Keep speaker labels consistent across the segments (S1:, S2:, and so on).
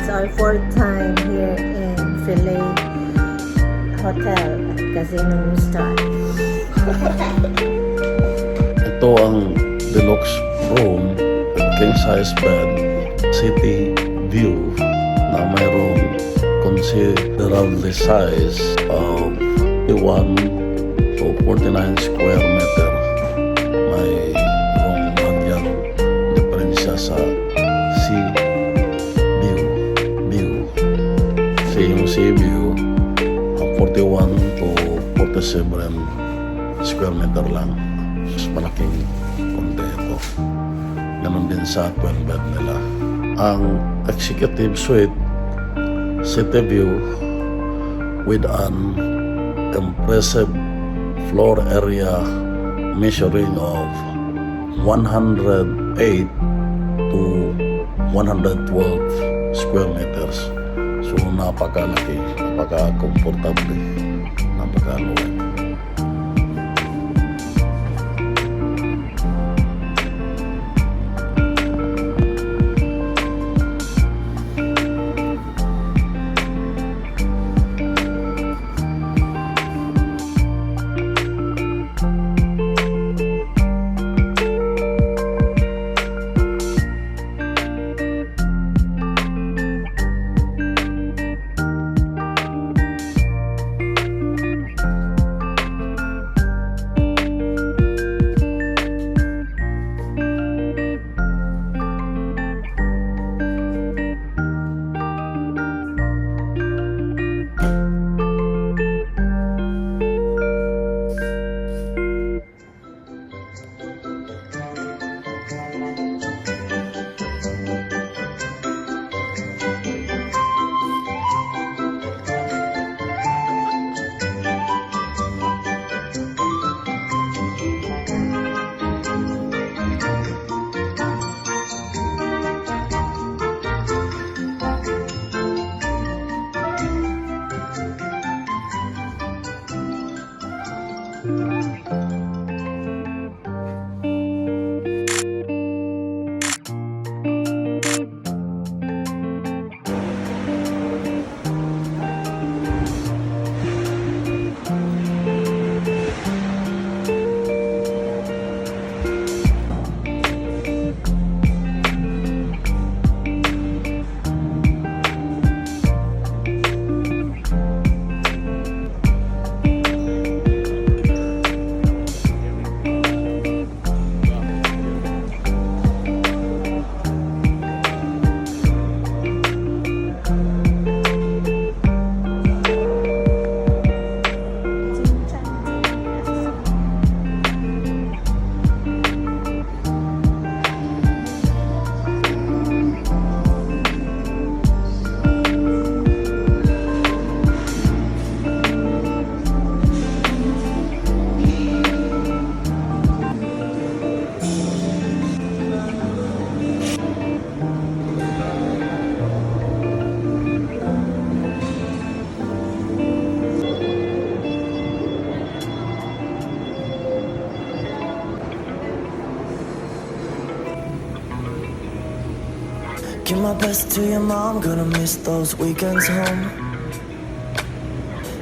S1: is our fourth time here in Fili Hotel at Casino Nustar.
S2: Ito ang deluxe room, king size bed, city view na mayroong considerably size of 1 to 49 square meter. May bagyang diferensya sa sea view. Yung sea view, 41 to 47 square meter lang. Mas malaking konti ito. Ganon din sa 12 bed nila. Ang executive suite, city view with an impressive floor area measuring of 108 to 112 square meters. So napakalaki, napaka-comfortable, napakaluwag.
S3: Give my best to your mom, gonna miss those weekends home.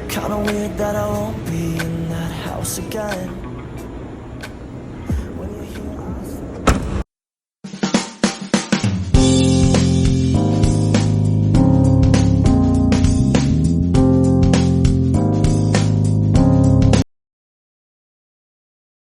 S3: Kinda weird that I won't be in that house again.